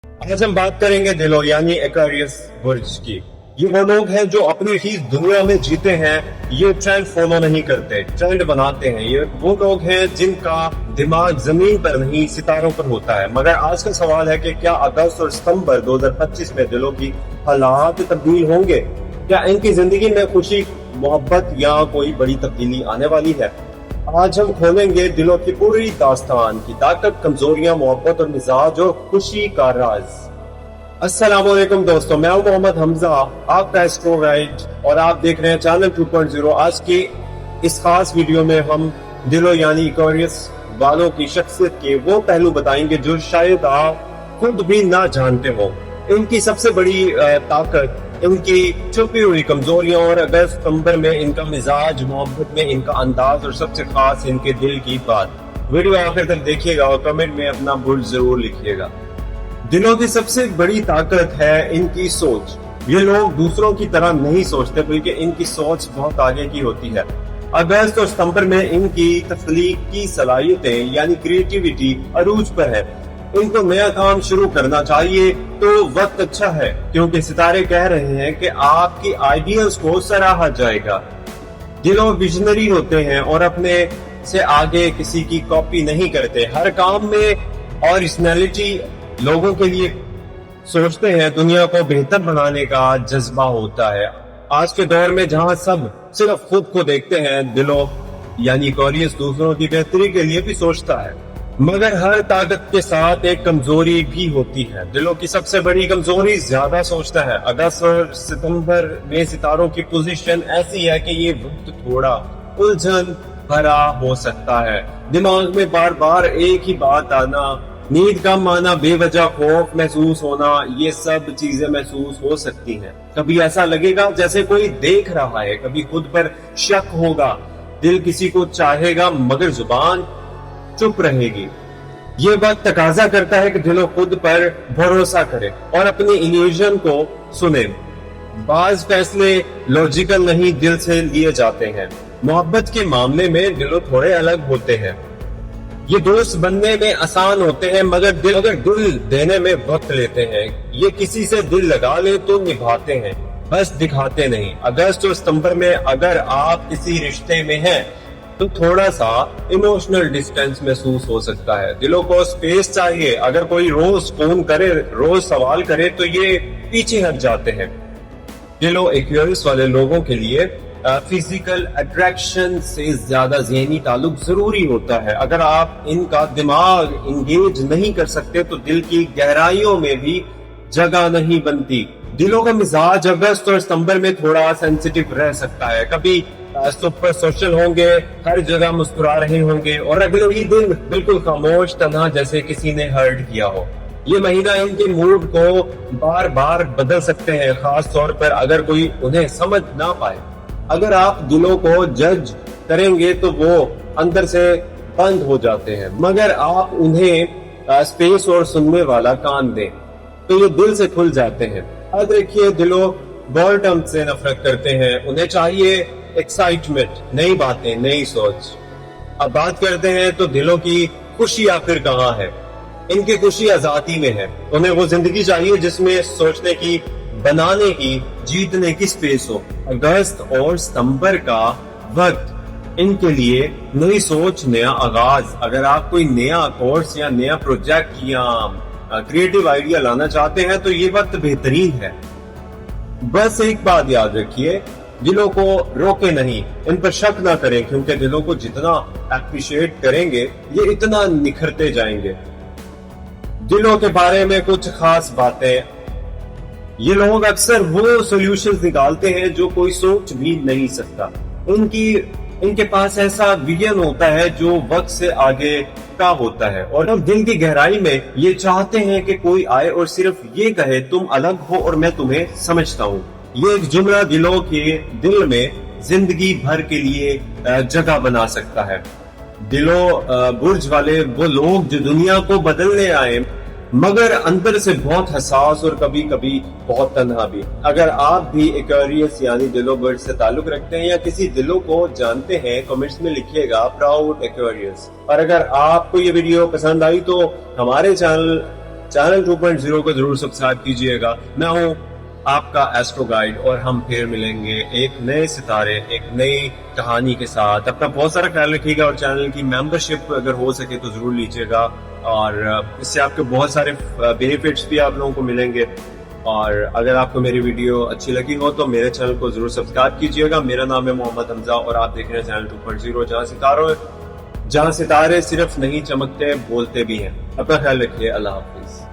आज हम बात करेंगे दिलो यानी एक्वेरियस बुर्ज की। ये वो लोग हैं जो अपनी ही दुनिया में जीते हैं, ये ट्रेंड फॉलो नहीं करते, ट्रेंड बनाते हैं। ये वो लोग हैं जिनका दिमाग जमीन पर नहीं सितारों पर होता है। मगर आज का सवाल है कि क्या अगस्त और सितंबर 2025 में दिलों की हालात तब्दील होंगे? क्या इनकी जिंदगी में खुशी, मोहब्बत या कोई बड़ी तब्दीली आने वाली है? आज हम खोलेंगे दिलों की पूरी दास्तान की ताकत, कमजोरियां, मोहब्बत और मिजाज और खुशी का राज। अस्सलामुअलैकुम दोस्तों, मैं हूं मोहम्मद हमजा, आपका एस्ट्रो गाइड, और आप देख रहे हैं चैनल 2.0। आज की इस खास वीडियो में हम दिलों यानी एक्वेरियस वालों की शख्सियत के वो पहलू बताएंगे जो शायद आप खुद भी ना जानते हो। इनकी सबसे बड़ी ताकत, इनकी छुपी हुई कमजोरियां और अगस्त सितंबर में इनका मिजाज, मोहब्बत में इनका अंदाज और सबसे खास इनके दिल की बात। वीडियो आखिर तक देखिएगा और कमेंट में अपना बुर्ज जरूर लिखिएगा। दिलों की सबसे बड़ी ताकत है इनकी सोच। ये लोग दूसरों की तरह नहीं सोचते, बल्कि इनकी सोच बहुत आगे की होती है। अगस्त और सितंबर में इनकी तख्लीक की सलाहियतें यानी क्रिएटिविटी अरूज पर है। इनको नया काम शुरू करना चाहिए तो वक्त अच्छा है, क्योंकि सितारे कह रहे हैं कि आपकी आइडियाज को सराहा जाएगा। ये लोग विजनरी होते हैं और अपने से आगे किसी की कॉपी नहीं करते। हर काम में ओरिजिनलिटी, लोगों के लिए सोचते हैं, दुनिया को बेहतर बनाने का जज्बा होता है। आज के दौर में जहां सब सिर्फ खुद को देखते हैं, दिलों यानी एक्वेरियस दूसरों की बेहतरी के लिए भी सोचता है। मगर हर ताकत के साथ एक कमजोरी भी होती है। दिलों की सबसे बड़ी कमजोरी ज्यादा सोचता है। अगस्त और सितंबर में सितारों की पोजीशन ऐसी है कि ये वक्त थोड़ा उलझन भरा हो सकता है। दिमाग में बार बार एक ही बात आना, नींद कम आना, बेवजह खौफ महसूस होना, ये सब चीजें महसूस हो सकती हैं। कभी ऐसा लगेगा जैसे कोई देख रहा है, कभी खुद पर शक होगा। दिल किसी को चाहेगा मगर जुबान चुप रहेगी। ये वक्त तकाजा करता है कि दिलों खुद पर भरोसा करे और अपने इल्यूजन को सुने। बाज फैसले लॉजिकल नहीं, दिल से लिए जाते हैं। मोहब्बत के मामले में दिलों थोड़े अलग होते हैं। ये दोस्त बनने में आसान होते हैं, मगर दिल देने में वक्त लेते हैं। ये किसी से दिल लगा ले तो निभाते हैं, बस दिखाते नहीं। अगस्त और सितंबर में अगर आप किसी रिश्ते में हैं तो थोड़ा सा इमोशनल डिस्टेंस महसूस हो सकता है। दिलों को स्पेस चाहिए। अगर कोई रोज फोन करे, रोज सवाल करे तो ये पीछे हट जाते हैं। दिलों एक्वेरियस वाले लोगों के लिए फिजिकल अट्रैक्शन से ज्यादा ज़हनी ताल्लुक जरूरी होता है। अगर आप इनका दिमाग इंगेज नहीं कर सकते तो दिल की गहराइयों में भी जगह नहीं बनती। दिलों का मिजाज अगस्त और सितंबर में थोड़ा सेंसिटिव रह सकता है। कभी सुपर सोशल होंगे, हर जगह मुस्कुरा रहे होंगे, और अगले ही दिन बिल्कुल खामोश, तन्हा, जैसे किसी ने हर्ट किया हो। ये महीना इनके मूड को बार बार बदल सकते हैं, खास तौर पर अगर कोई उन्हें समझ ना पाए। अगर आप दिलों को जज करेंगे तो वो अंदर से बंद हो जाते हैं, मगर आप उन्हें स्पेस और सुनने वाला कान दें तो ये दिल से खुल जाते हैं। याद रखिए, दिलों बॉर्डम से नफरत करते हैं। उन्हें चाहिए एक्साइटमेंट, नई बातें, नई सोच। अब बात करते हैं तो दिलों की खुशी आखिर कहाँ है? इनकी खुशी आजादी में है। उन्हें वो जिंदगी चाहिए जिसमें सोचने की, बनाने की, जीतने की स्पेस हो। अगस्त और सितंबर का वक्त इनके लिए नई सोच, नया आगाज। अगर आप कोई नया कोर्स या नया प्रोजेक्ट या क्रिएटिव आइडिया लाना चाहते हैं तो ये वक्त बेहतरीन है। बस एक बात याद रखिए, दिलों को रोके नहीं, इन पर शक ना करें, क्योंकि दिलों को जितना अप्रिशिएट करेंगे ये इतना निखरते जाएंगे। दिलों के बारे में कुछ खास बातें। ये लोग अक्सर वो सॉल्यूशंस निकालते हैं जो कोई सोच भी नहीं सकता। इनके पास ऐसा विजन होता है जो वक्त से आगे का होता है, और अब दिल की गहराई में ये चाहते हैं कि कोई आए और सिर्फ ये कहे, तुम अलग हो और मैं तुम्हें समझता हूँ। ये एक जुमला दिलों के दिल में जिंदगी भर के लिए जगह बना सकता है। दिलों बुर्ज वाले वो लोग जो दुनिया को बदलने आए, मगर अंदर से बहुत हसास और कभी कभी बहुत तन्हा भी। अगर आप भी एक्वेरियस यानी दिलों बुर्ज से ताल्लुक रखते हैं या किसी दिलों को जानते हैं, कमेंट्स में लिखिएगा प्राउड एक्वेरियस। और अगर आपको ये वीडियो पसंद आई तो हमारे चैनल चैनल 2.0 को जरूर सब्सक्राइब कीजिएगा। मैं हूं आपका एस्ट्रो गाइड और हम फिर मिलेंगे एक नए सितारे, एक नई कहानी के साथ। अपना बहुत सारा ख्याल रखिएगा और चैनल की मेंबरशिप अगर हो सके तो जरूर लीजिएगा, और इससे आपके बहुत सारे बेनिफिट्स भी आप लोगों को मिलेंगे। और अगर आपको मेरी वीडियो अच्छी लगी हो तो मेरे चैनल को जरूर सब्सक्राइब कीजिएगा। मेरा नाम है मोहम्मद हमजा और आप देख रहे हैं चैनल 2.0, जहां सितारे सिर्फ नहीं चमकते, बोलते भी हैं। अपना ख्याल रखिए। अल्लाह हाफिज।